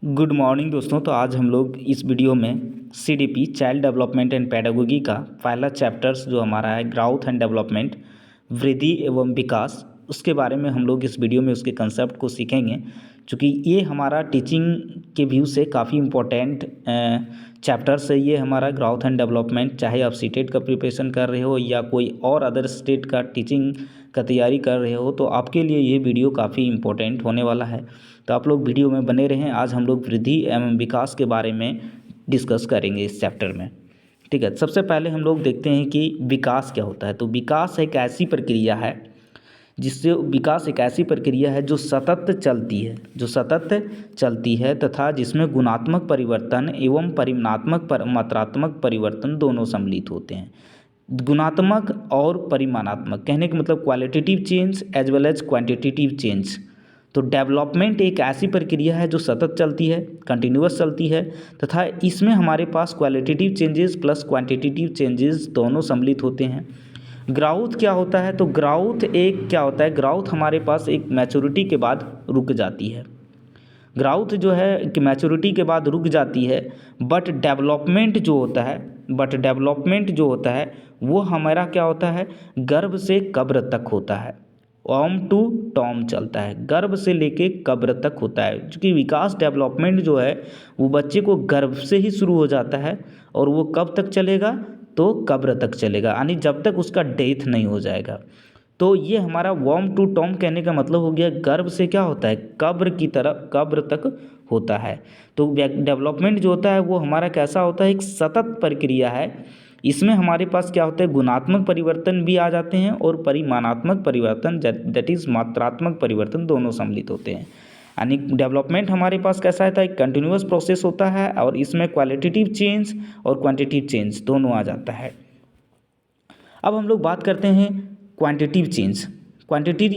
Good morning दोस्तों। तो आज हम लोग इस वीडियो में CDP child development and pedagogy का पहला चैप्टर्स जो हमारा है ग्राउथ एंड डेवलपमेंट, वृद्धि एवं विकास, उसके बारे में हम लोग इस वीडियो में उसके कंसेप्ट को सीखेंगे। चूँकि ये हमारा टीचिंग के व्यू से काफ़ी इम्पोर्टेंट चैप्टर्स है ये हमारा ग्राउथ एंड डेवलपमेंट। चाहे आप सीटेट का प्रिपरेशन कर रहे हो या कोई और अदर स्टेट का टीचिंग का तैयारी कर रहे हो तो आपके लिए ये वीडियो काफ़ी इम्पोर्टेंट होने वाला है। तो आप लोग वीडियो में बने रहें। आज हम लोग वृद्धि एवं विकास के बारे में डिस्कस करेंगे इस चैप्टर में। ठीक है, सबसे पहले हम लोग देखते हैं कि विकास क्या होता है। तो विकास एक ऐसी प्रक्रिया है जो सतत चलती है तथा जिसमें गुणात्मक परिवर्तन एवं परिमाणात्मक मात्रात्मक परिवर्तन दोनों सम्मिलित होते हैं। गुणात्मक और परिमाणात्मक कहने का मतलब qualitative change as well as quantitative change. तो डेवलपमेंट एक ऐसी प्रक्रिया है जो सतत चलती है, कंटिन्यूअस चलती है तथा इसमें हमारे पास qualitative changes plus quantitative changes दोनों सम्मिलित होते हैं। ग्राउथ क्या होता है? तो ग्राउथ हमारे पास एक मैच्योरिटी के बाद रुक जाती है। ग्राउथ जो है कि मैच्योरिटी के बाद रुक जाती है, बट डेवलपमेंट जो होता है वो हमारा क्या होता है, गर्भ से कब्र तक होता है। ओम टू टॉम चलता है, गर्भ से लेके कब्र तक होता है। क्योंकि विकास डेवलपमेंट जो है वो बच्चे को गर्भ से ही शुरू हो जाता है और वो कब तक चलेगा, तो कब्र तक चलेगा, यानी जब तक उसका डेथ नहीं हो जाएगा। तो ये हमारा वॉर्म टू टॉम कहने का मतलब हो गया गर्भ से क्या होता है, कब्र तक होता है। तो डेवलपमेंट जो होता है वो हमारा कैसा होता है, एक सतत प्रक्रिया है। इसमें हमारे पास क्या होता है, गुणात्मक परिवर्तन भी आ जाते हैं और परिमाणात्मक परिवर्तन दैट इज़ मात्रात्मक परिवर्तन दोनों सम्मिलित होते हैं। यानी डेवलपमेंट हमारे पास कैसा रहता है, क्वेंटिन्यूअस प्रोसेस होता है और इसमें क्वालिटेटिव चेंज और क्वांटिटेटिव चेंज दोनों आ जाता है। अब हम लोग बात करते हैं क्वांटिटेटिव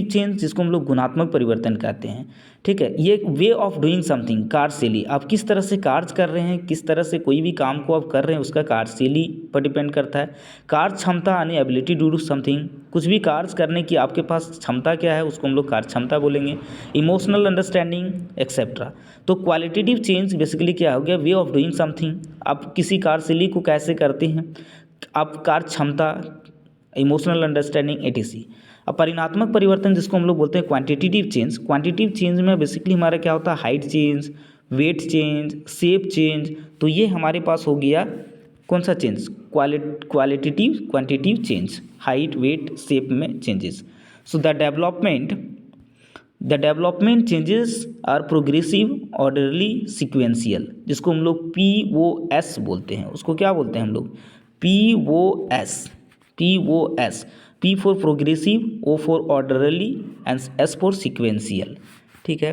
चेंज जिसको हम लोग गुणात्मक परिवर्तन कहते हैं। ठीक है, ये एक वे ऑफ डूइंग समथिंग, कार्यशैली, आप किस तरह से कार्य कर रहे हैं, किस तरह से कोई भी काम को आप कर रहे हैं उसका कार्यशैली पर डिपेंड करता है। कार्य क्षमता यानी एबिलिटी टू डू समथिंग, कुछ भी कार्य करने की आपके पास क्षमता क्या है उसको हम लोग कार्य क्षमता बोलेंगे। Emotional understanding etcetera. तो क्वालिटेटिव चेंज बेसिकली क्या हो गया, वे ऑफ डूइंग समथिंग, आप किसी कार्यशैली को कैसे करते हैं, आप कार्य क्षमता, इमोशनल अंडरस्टैंडिंग etc। अब परिमाणात्मक परिवर्तन जिसको हम लोग बोलते हैं क्वांटिटेटिव चेंज में बेसिकली हमारा क्या होता है, height change, weight change, shape change. तो ये हमारे पास हो गया कौन सा change, quantitative change, height weight shape में changes. So the development changes are progressive orderly sequential, जिसको हम लोग POS बोलते हैं। उसको क्या बोलते हैं हम लोग, POS, P for progressive, O for orderly and S for sequential. ठीक है,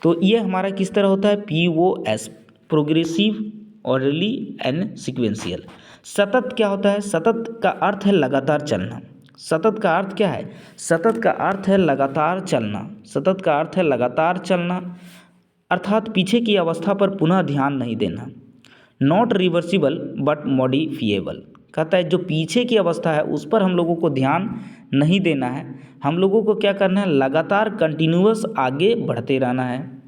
तो ये हमारा किस तरह होता है, POS, progressive, orderly and sequential. सतत क्या होता है, सतत का अर्थ है लगातार चलना। सतत का अर्थ क्या है, सतत का अर्थ है लगातार चलना, अर्थात पीछे की अवस्था पर पुनः ध्यान नहीं देना। नॉट रिवर्सिबल बट मॉडिफिएबल, कहता है जो पीछे की अवस्था है उस पर हम लोगों को ध्यान नहीं देना है, हम लोगों को क्या करना है, लगातार कंटिन्यूअस आगे बढ़ते रहना है।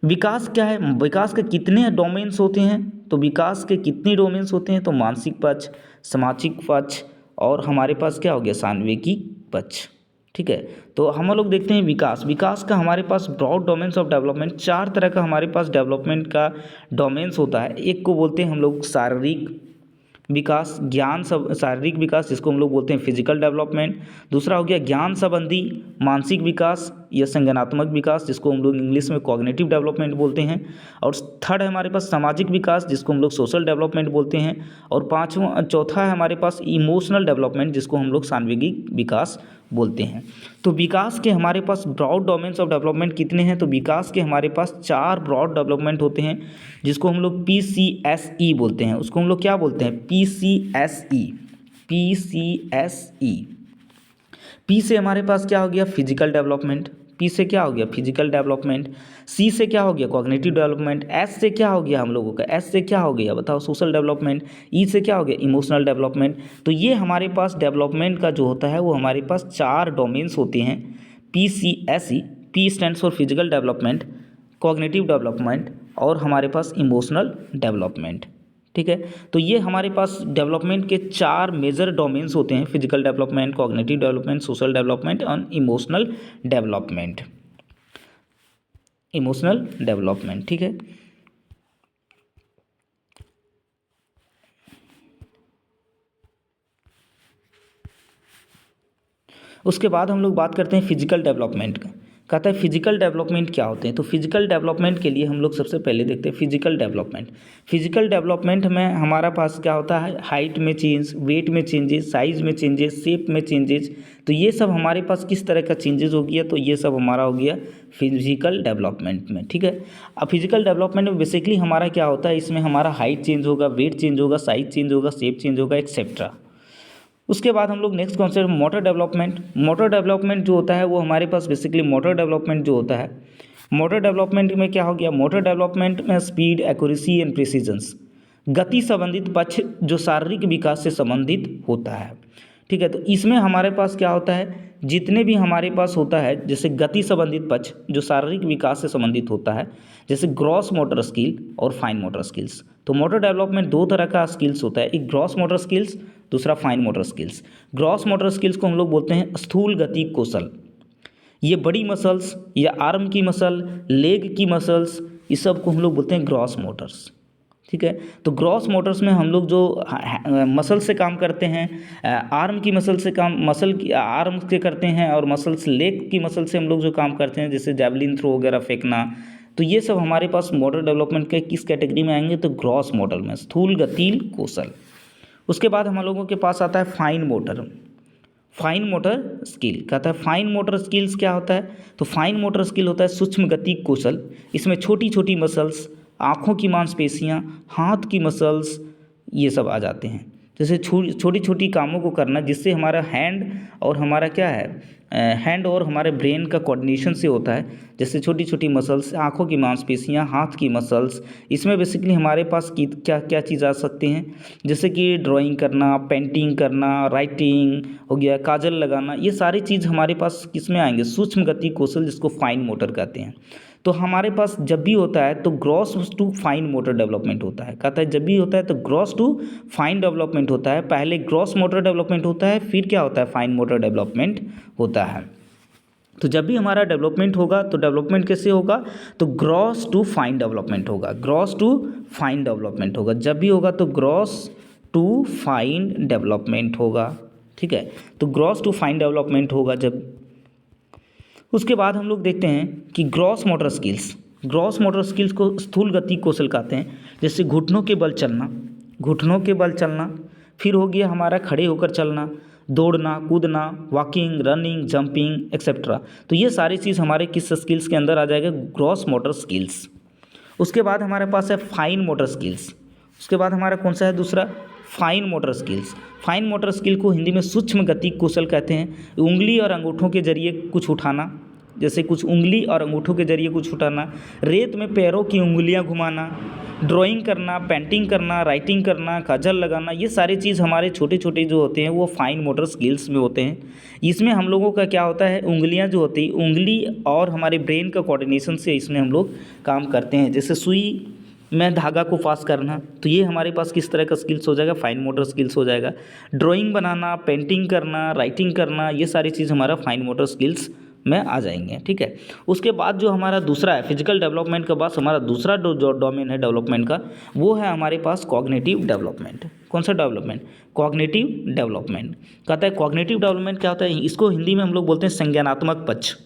विकास क्या है, विकास के कितने डोमेन्स होते हैं, तो विकास के कितने डोमेन्स होते हैं, तो मानसिक पक्ष, सामाजिक पक्ष और हमारे पास क्या हो गया, सांवेगिक पक्ष। ठीक है, तो हम लोग देखते हैं विकास का हमारे पास ब्रॉड डोमेन्स ऑफ डेवलपमेंट, 4 तरह का हमारे पास डेवलपमेंट का डोमेन्स होता है। एक को बोलते हैं हम लोग शारीरिक विकास, शारीरिक विकास जिसको हम लोग बोलते हैं फिजिकल डेवलपमेंट। दूसरा हो गया ज्ञान संबंधी मानसिक विकास या संज्ञानात्मक विकास जिसको हम लोग इंग्लिश में कॉग्निटिव डेवलपमेंट बोलते हैं। और थर्ड है हमारे पास सामाजिक विकास जिसको हम लोग सोशल डेवलपमेंट बोलते हैं। और चौथा है हमारे पास इमोशनल डेवलपमेंट जिसको हम लोग सांवेगिक विकास बोलते हैं। तो विकास के हमारे पास ब्रॉड डोमेन्स ऑफ डेवलपमेंट कितने हैं, तो विकास के हमारे पास 4 ब्रॉड डेवलपमेंट होते हैं जिसको हम लोग PCSE बोलते हैं। उसको हम लोग क्या बोलते हैं, PCSE। P से हमारे पास क्या हो गया, फिजिकल डेवलपमेंट, P से क्या हो गया, फिजिकल डेवलपमेंट। C से क्या हो गया, कॉग्निटिव डेवलपमेंट। S से क्या हो गया हम लोगों का, S से क्या हो गया बताओ, सोशल डेवलपमेंट। E से क्या हो गया, इमोशनल डेवलपमेंट। तो ये हमारे पास डेवलपमेंट का जो होता है वो हमारे पास 4 डोमेन्स होते हैं। PCSE, P stands for physical development, cognitive development और हमारे पास इमोशनल डेवलपमेंट। ठीक है, तो ये हमारे पास डेवलपमेंट के 4 मेजर डोमेन्स होते हैं, physical development, cognitive development, social development और इमोशनल डेवलपमेंट। इमोशनल डेवलपमेंट, ठीक है। उसके बाद हम लोग बात करते हैं फिजिकल डेवलपमेंट का। कहता है फिजिकल डेवलपमेंट क्या होते हैं, तो फिजिकल डेवलपमेंट के लिए हम लोग सबसे पहले देखते हैं फिजिकल डेवलपमेंट। फिजिकल डेवलपमेंट में हमारा पास क्या होता है, हाइट में चेंज, वेट में चेंजेस, साइज में चेंजेस, शेप में चेंजेस, तो ये सब हमारे पास किस तरह का चेंजेस हो गया, तो ये सब हमारा हो गया फिजिकल डेवलपमेंट में। ठीक है, अब फिजिकल डेवलपमेंट में बेसिकली हमारा क्या होता है, इसमें हमारा हाइट चेंज होगा, वेट चेंज होगा, साइज चेंज होगा, शेप चेंज होगा, एक्सेट्रा। उसके बाद हम लोग next concept motor development. Motor development जो होता है वो हमारे पास बेसिकली मोटर डेवलपमेंट जो होता है, मोटर डेवलपमेंट में क्या हो गया, मोटर डेवलपमेंट में स्पीड, एक्यूरेसी एंड प्रिसीजन्स, गति संबंधित पक्ष जो शारीरिक विकास से संबंधित होता है। ठीक है, तो इसमें हमारे पास क्या होता है, जितने भी हमारे पास होता है जैसे गति संबंधित पक्ष जो शारीरिक विकास से संबंधित होता है, जैसे ग्रॉस मोटर स्किल और फाइन मोटर स्किल्स। तो मोटर डेवलपमेंट 2 तरह का स्किल्स होता है, एक ग्रॉस मोटर स्किल्स, दूसरा fine motor skills. Gross motor skills को हम लोग बोलते हैं स्थूल गति कौशल। ये बड़ी मसल्स या आर्म की मसल, लेग की मसल्स, इस सब को हम लोग बोलते हैं ग्रॉस मोटर्स। ठीक है, तो ग्रॉस मोटर्स में हम लोग जो मसल से काम करते हैं, आर्म की मसल से काम, मसल की आर्म से करते हैं, और मसल्स लेग की मसल से हम लोग जो काम करते हैं जैसे जैवलिन थ्रो वगैरह फेंकना, तो ये सब हमारे पास मोटर डेवलपमेंट के किस कैटेगरी में आएंगे, तो ग्रॉस मोटर में, स्थूल गतिल कौशल। उसके बाद हम लोगों के पास आता है fine motor. Fine motor skill, कहता है फाइन मोटर स्किल्स क्या होता है, तो फाइन मोटर स्किल होता है सूक्ष्म गति कौशल। इसमें छोटी छोटी मसल्स, आँखों की मांसपेशियाँ, हाथ की मसल्स, ये सब आ जाते हैं। जैसे छोटी छोटी कामों को करना जिससे हमारा हैंड और हमारा क्या है, हैंड और हमारे ब्रेन का कोऑर्डिनेशन से होता है। जैसे छोटी छोटी मसल्स, आँखों की मांसपेशियाँ, हाथ की मसल्स, इसमें बेसिकली हमारे पास क्या क्या चीज़ आ सकती हैं, जैसे कि ड्राइंग करना, पेंटिंग करना, राइटिंग हो गया, काजल लगाना, ये सारी चीज़ हमारे पास किस में आएंगे, सूक्ष्म गति कौशल, जिसको फाइन मोटर कहते हैं। तो हमारे पास जब भी होता है तो gross to fine motor development होता है। कहता है जब भी होता है तो ग्रॉस टू फाइन डेवलपमेंट होता है। पहले ग्रॉस मोटर डेवलपमेंट होता है, फिर क्या होता है, फाइन मोटर डेवलपमेंट होता है। तो जब भी हमारा डेवलपमेंट होगा तो डेवलपमेंट कैसे होगा, तो ग्रॉस टू फाइन डेवलपमेंट होगा, ग्रॉस टू फाइन डेवलपमेंट होगा। जब भी होगा तो ग्रॉस टू फाइन डेवलपमेंट होगा। ठीक है, तो ग्रॉस टू फाइन डेवलपमेंट होगा जब। उसके बाद हम लोग देखते हैं कि gross motor skills, gross motor skills को स्थूल गति कौशल कहते हैं। जैसे घुटनों के बल चलना, घुटनों के बल चलना, फिर हो गया हमारा खड़े होकर चलना, दौड़ना, कूदना, वॉकिंग, रनिंग, जंपिंग एक्सेट्रा। तो ये सारी चीज़ हमारे किस स्किल्स के अंदर आ जाएगा, ग्रॉस मोटर स्किल्स। उसके बाद हमारे पास है फाइन मोटर स्किल्स। उसके बाद हमारा कौन सा है दूसरा, fine motor skills. Fine motor skill को हिंदी में सूक्ष्म गति कौशल कहते हैं। उंगली और अंगूठों के जरिए कुछ उठाना, जैसे कुछ उंगली और अंगूठों के जरिए कुछ उठाना, रेत में पैरों की उंगलियां घुमाना, ड्राइंग करना, पेंटिंग करना, राइटिंग करना, काजल लगाना, ये सारी चीज़ हमारे छोटे छोटे जो होते हैं वो फाइन मोटर स्किल्स में होते हैं। इसमें हम लोगों का क्या होता है, उंगलियां जो होती हैं, उंगली और हमारे ब्रेन का कोऑर्डिनेशन से इसमें हम लोग काम करते हैं। जैसे सुई में धागा को फास्ट करना, तो ये हमारे पास किस तरह का स्किल्स हो जाएगा, फाइन मोटर स्किल्स हो जाएगा। ड्राइंग बनाना, पेंटिंग करना, राइटिंग करना, ये सारी चीज़ हमारा फाइन मोटर स्किल्स में आ जाएंगे। ठीक है, उसके बाद जो हमारा दूसरा है फिजिकल डेवलपमेंट के बाद हमारा दूसरा जो डोमेन है डेवलपमेंट का, वो है हमारे पास कॉग्निटिव डेवलपमेंट। कौन सा डेवलपमेंट, कॉग्निटिव डेवलपमेंट। कहता है कॉग्निटिव डेवलपमेंट क्या होता है, इसको हिंदी में हम लोग बोलते हैं संज्ञानात्मक पक्ष।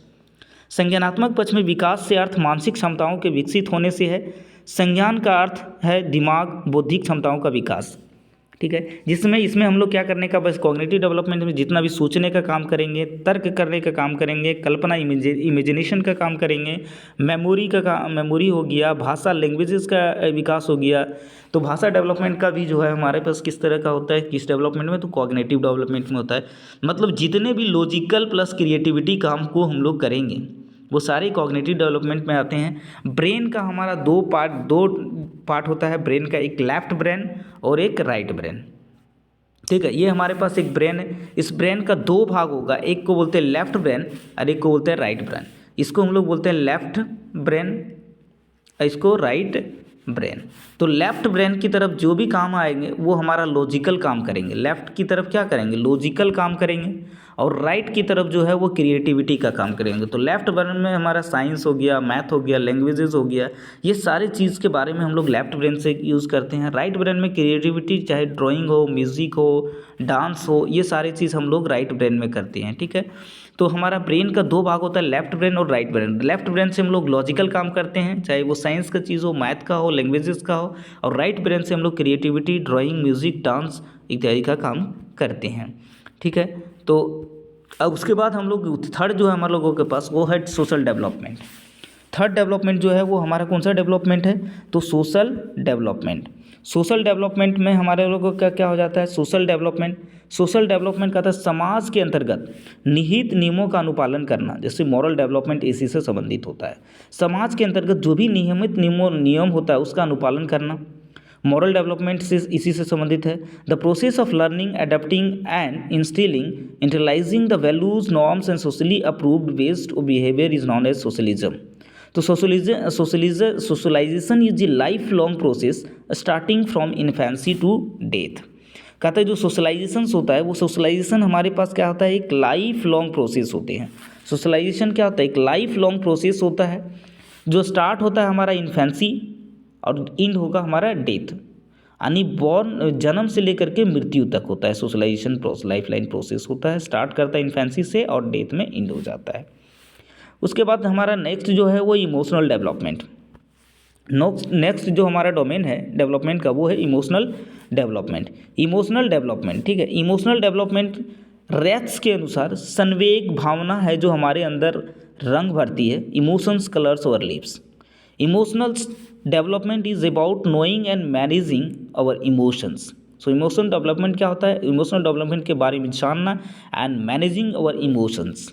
संज्ञानात्मक पक्ष में विकास से अर्थ मानसिक क्षमताओं के विकसित होने से है। संज्ञान का अर्थ है दिमाग, बौद्धिक क्षमताओं का विकास। ठीक है, जिसमें इसमें हम लोग क्या करने का, बस कॉग्निटिव डेवलपमेंट में जितना भी सोचने का काम करेंगे, तर्क करने का काम करेंगे, कल्पना इमेजिनेशन का काम करेंगे, मेमोरी हो गया, भाषा लैंग्वेजेस का विकास हो गया। तो भाषा डेवलपमेंट का भी जो है हमारे पास किस तरह का होता है, किस डेवलपमेंट में, तो कॉग्निटिव डेवलपमेंट में होता है। मतलब जितने भी लॉजिकल प्लस क्रिएटिविटी काम को हम लोग करेंगे वो सारे कॉग्निटिव डेवलपमेंट में आते हैं। ब्रेन का हमारा दो पार्ट होता है ब्रेन का, एक लेफ्ट ब्रेन और एक राइट ब्रेन। ठीक है, ये हमारे पास एक ब्रेन है, इस ब्रेन का 2 भाग होगा, एक को बोलते हैं लेफ्ट ब्रेन और एक को बोलते हैं राइट ब्रेन। इसको हम लोग बोलते हैं लेफ्ट ब्रेन इसको राइट ब्रेन। तो लेफ्ट ब्रेन की तरफ जो भी काम आएंगे वो हमारा लॉजिकल काम करेंगे, लेफ्ट की तरफ क्या करेंगे, लॉजिकल काम करेंगे, और राइट की तरफ जो है वो क्रिएटिविटी का काम करेंगे। तो लेफ्ट ब्रेन में हमारा साइंस हो गया, मैथ हो गया, लैंग्वेजेस हो गया, ये सारी चीज़ के बारे में हम लोग लेफ्ट ब्रेन से यूज़ करते हैं। राइट ब्रेन में क्रिएटिविटी, चाहे ड्राइंग हो, म्यूज़िक हो, डांस हो, ये सारी चीज़ हम लोग राइट ब्रेन में करते हैं। ठीक है, तो हमारा ब्रेन का दो भाग होता है, लेफ्ट ब्रेन और राइट ब्रेन। लेफ्ट ब्रेन से हम लोग लॉजिकल काम करते हैं, चाहे वो साइंस का चीज़ हो, मैथ का हो, लैंग्वेजेस का हो, और राइट ब्रेन से हम लोग क्रिएटिविटी, ड्राइंग, म्यूज़िक, डांस इत्यादि का काम करते हैं। ठीक है, तो अब उसके बाद हम लोग थर्ड जो है हमारे लोगों के पास वो है सोशल डेवलपमेंट। थर्ड डेवलपमेंट जो है वो हमारा कौन सा डेवलपमेंट है, तो सोशल डेवलपमेंट। सोशल डेवलपमेंट में हमारे लोगों का क्या हो जाता है, सोशल डेवलपमेंट का था समाज के अंतर्गत निहित नियमों का अनुपालन करना, जैसे मॉरल डेवलपमेंट इसी से संबंधित होता है। समाज के अंतर्गत जो भी नियमित नियम होता है उसका अनुपालन करना। मॉरल डेवलपमेंट से इसी से संबंधित है। The process of learning, adapting and instilling, internalising the values, norms and socially approved based behaviour is known as socialism. तो socialisation is a life long process starting from infancy to death. कहते हैं जो socialisation होता है वो socialisation हमारे पास क्या होता है, एक लाइफ लॉन्ग प्रोसेस होते हैं। सोशलाइजेशन क्या होता है, एक लाइफ लॉन्ग प्रोसेस होता है जो स्टार्ट होता है हमारा इन्फेंसी और एंड होगा हमारा डेथ, यानी बॉर्न जन्म से लेकर के मृत्यु तक होता है। सोशलाइजेशन लाइफ लाइन प्रोसेस होता है, स्टार्ट करता है इन्फेंसी से और डेथ में एंड हो जाता है। उसके बाद हमारा नेक्स्ट जो है वो इमोशनल डेवलपमेंट। नेक्स्ट जो हमारा डोमेन है डेवलपमेंट का वो है इमोशनल डेवलपमेंट। ठीक है, इमोशनल डेवलपमेंट रेट्स के अनुसार संवेग भावना है जो हमारे अंदर रंग भरती है, इमोशंस, कलर्स और leaves. Emotional development is about knowing and managing our emotions. So emotional development क्या होता है, इमोशनल डेवलपमेंट के बारे में जानना एंड मैनेजिंग आवर इमोशंस,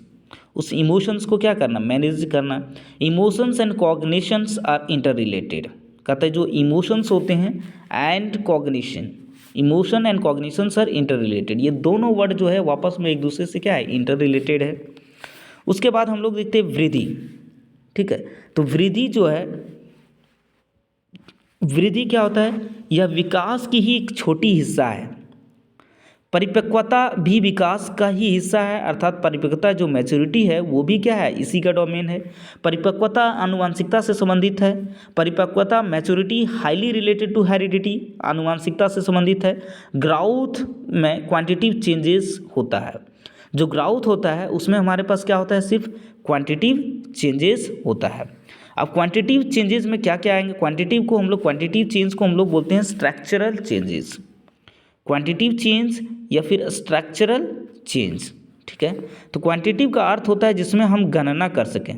उस इमोशंस को क्या करना, मैनेज करना। Emotions and cognitions are inter related. कहते हैं जो इमोशंस होते हैं and cognition, emotion and cognitions are inter related, ये दोनों वर्ड जो है वापस में एक दूसरे से क्या है, इंटर रिलेटेड है। उसके बाद हम लोग देखते हैं वृद्धि। ठीक है, तो वृद्धि जो है, वृद्धि क्या होता है, यह विकास की ही एक छोटी हिस्सा है। परिपक्वता भी विकास का ही हिस्सा है, अर्थात परिपक्वता जो मैच्योरिटी है वो भी क्या है, इसी का डोमेन है। परिपक्वता आनुवंशिकता से संबंधित है। परिपक्वता maturity highly related to heredity, आनुवंशिकता से संबंधित है। ग्राउथ में क्वांटिटिव चेंजेस होता है, जो ग्राउथ होता है उसमें हमारे पास क्या होता है, सिर्फ क्वांटिटिव चेंजेस होता है। अब क्वांटिटिव चेंजेस में क्या क्या आएंगे, क्वांटिटिव चेंज को हम लोग बोलते हैं स्ट्रक्चरल चेंजेस, क्वांटिटिव चेंज या फिर स्ट्रक्चरल चेंज। ठीक है, तो क्वांटिटिव का अर्थ होता है जिसमें हम गणना कर सकें,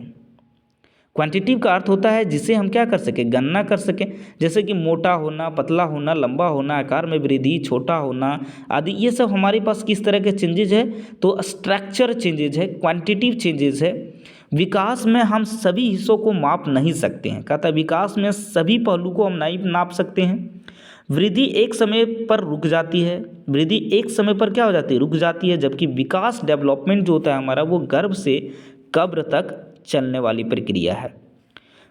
क्वांटिटिव का अर्थ होता है जिसे हम क्या कर सकें, गणना कर सकें, जैसे कि मोटा होना, पतला होना, लंबा होना, आकार में वृद्धि, छोटा होना आदि, ये सब हमारे पास किस तरह के चेंजेज है, तो स्ट्रक्चर चेंजेज है, क्वांटिटिव चेंजेज है। विकास में हम सभी हिस्सों को माप नहीं सकते हैं, कहता है विकास में सभी पहलू को हम नहीं नाप सकते हैं। वृद्धि एक समय पर रुक जाती है, वृद्धि एक समय पर क्या हो जाती है, रुक जाती है, जबकि विकास डेवलपमेंट जो होता है हमारा वो गर्भ से कब्र तक चलने वाली प्रक्रिया है।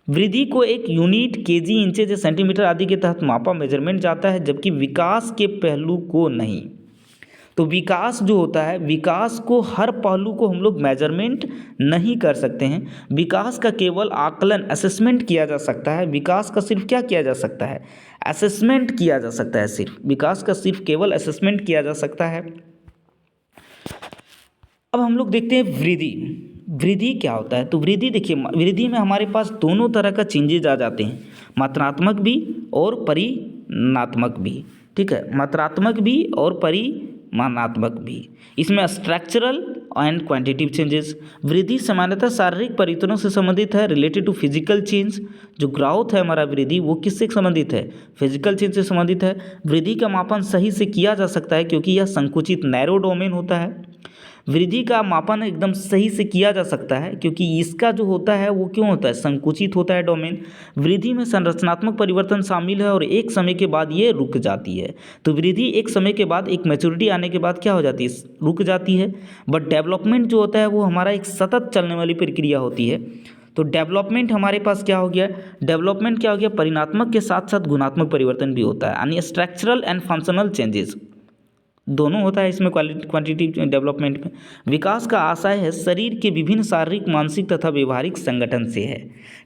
वृद्धि को एक यूनिट, केजी, इंचेज या सेंटीमीटर आदि के तहत मापा मेजरमेंट जाता है, जबकि विकास के पहलू को नहीं। तो विकास जो होता है, विकास को हर पहलू को हम लोग मेजरमेंट नहीं कर सकते हैं। विकास का केवल आकलन, असेसमेंट किया जा सकता है। विकास का सिर्फ क्या किया जा सकता है, असेसमेंट किया जा सकता है, सिर्फ विकास का सिर्फ केवल असेसमेंट किया जा सकता है। अब हम लोग देखते हैं वृद्धि। वृद्धि क्या होता है, तो वृद्धि देखिए, वृद्धि में हमारे पास दोनों तरह का चेंजेज आ जाते हैं, मात्रात्मक भी और परिमाणात्मक भी। ठीक है, मात्रात्मक भी और परिमाणात्मक भी। इसमें स्ट्रक्चरल एंड क्वांटिटिव चेंजेस। वृद्धि सामान्यतः शारीरिक परिवर्तनों से संबंधित है, रिलेटेड टू फिजिकल चेंज। जो ग्राउथ है हमारा वृद्धि, वो किससे संबंधित है, फिजिकल चेंज से संबंधित है। वृद्धि का मापन सही से किया जा सकता है क्योंकि यह संकुचित नैरो डोमेन होता है। वृद्धि का मापन एकदम सही से किया जा सकता है क्योंकि इसका जो होता है वो क्यों होता है, संकुचित होता है डोमेन। वृद्धि में संरचनात्मक परिवर्तन शामिल है और एक समय के बाद ये रुक जाती है। तो वृद्धि एक समय के बाद, एक मैच्योरिटी आने के बाद क्या हो जाती है, रुक जाती है। बट डेवलपमेंट जो होता है वो हमारा एक सतत चलने वाली प्रक्रिया होती है। तो डेवलपमेंट हमारे पास क्या हो गया, डेवलपमेंट क्या हो गया, परिणात्मक के साथ साथ गुणात्मक परिवर्तन भी होता है, यानी स्ट्रक्चरल एंड फंक्शनल चेंजेस दोनों होता है इसमें क्वांटिटेटिव डेवलपमेंट में। विकास का आशय है शरीर के विभिन्न शारीरिक, मानसिक तथा व्यवहारिक संगठन से है।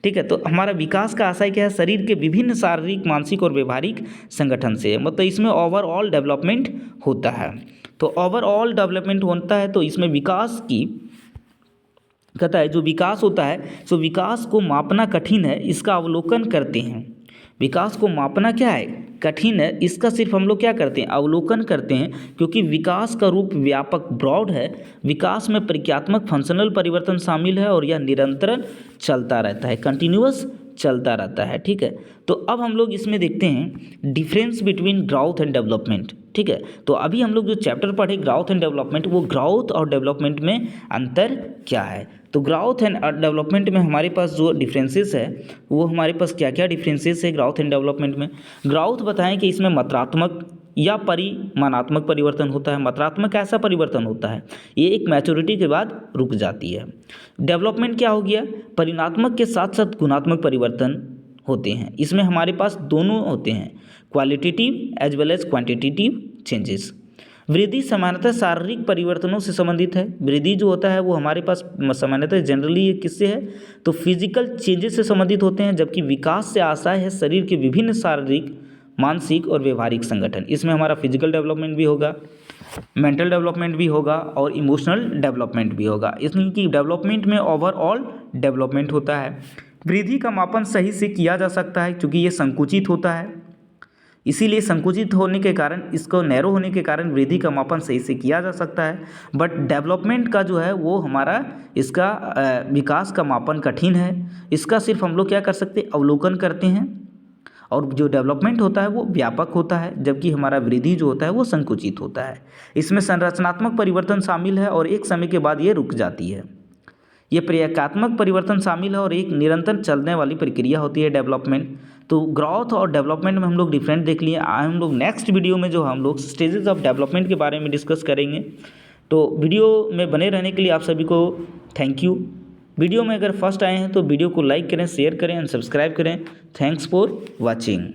ठीक है, तो हमारा विकास का आशय क्या है, शरीर के विभिन्न शारीरिक, मानसिक और व्यवहारिक संगठन से है, मतलब इसमें ओवरऑल डेवलपमेंट होता है। तो ओवरऑल डेवलपमेंट होता है तो इसमें विकास की कहता है जो विकास होता है, सो विकास को मापना कठिन है, इसका अवलोकन करते हैं। विकास को मापना क्या है, कठिन है, इसका सिर्फ हम लोग क्या करते हैं, अवलोकन करते हैं, क्योंकि विकास का रूप व्यापक ब्रॉड है। विकास में प्रक्रियात्मक फंक्शनल परिवर्तन शामिल है और यह निरंतर चलता रहता है, कंटिन्यूअस चलता रहता है। ठीक है, तो अब हम लोग इसमें देखते हैं difference between growth and development. ठीक है, तो अभी हम लोग जो चैप्टर पढ़े ग्रोथ एंड डेवलपमेंट, वो ग्रोथ और डेवलपमेंट में अंतर क्या है। तो ग्रोथ एंड डेवलपमेंट में हमारे पास जो डिफरेंसेस है, वो हमारे पास क्या क्या डिफरेंसेस है ग्रोथ एंड डेवलपमेंट में। ग्रोथ बताएं कि इसमें मात्रात्मक या परिमाणात्मक परिवर्तन होता है। मात्रात्मक ऐसा परिवर्तन होता है, ये एक मैच्योरिटी के बाद रुक जाती है। डेवलपमेंट क्या हो गया, परिणात्मक के साथ साथ गुणात्मक परिवर्तन होते हैं। इसमें हमारे पास दोनों होते हैं, qualitative as well as quantitative changes. वृद्धि सामान्यतः शारीरिक परिवर्तनों से संबंधित है। वृद्धि जो होता है वो हमारे पास सामान्यतः जनरली किससे है, तो फिजिकल चेंजेस से संबंधित होते हैं, जबकि विकास से आशय है शरीर के विभिन्न शारीरिक, मानसिक और व्यवहारिक संगठन। इसमें हमारा फिजिकल डेवलपमेंट भी होगा, मेंटल डेवलपमेंट भी होगा और इमोशनल डेवलपमेंट भी होगा। इसलिए कि डेवलपमेंट में ओवरऑल डेवलपमेंट होता है। वृद्धि का मापन सही से किया जा सकता है क्योंकि ये संकुचित होता है, इसीलिए संकुचित होने के कारण, इसको नैरो होने के कारण वृद्धि का मापन सही से किया जा सकता है। बट डेवलपमेंट का जो है वो हमारा इसका विकास का मापन कठिन है। इसका सिर्फ हम लोग क्या कर सकते हैं, अवलोकन करते हैं, और जो डेवलपमेंट होता है वो व्यापक होता है, जबकि हमारा वृद्धि जो होता है वो संकुचित होता है। इसमें संरचनात्मक परिवर्तन शामिल है और एक समय के बाद ये रुक जाती है। ये प्रक्रियात्मक परिवर्तन शामिल है और एक निरंतर चलने वाली प्रक्रिया होती है डेवलपमेंट। तो ग्रोथ और डेवलपमेंट में हम लोग डिफरेंट देख लिए। हम लोग नेक्स्ट वीडियो में जो हम लोग स्टेजेस ऑफ डेवलपमेंट के बारे में डिस्कस करेंगे। तो वीडियो में बने रहने के लिए आप सभी को थैंक यू। वीडियो में अगर फर्स्ट आए हैं तो वीडियो को लाइक करें, शेयर करें एंड सब्सक्राइब करें। Thanks for watching.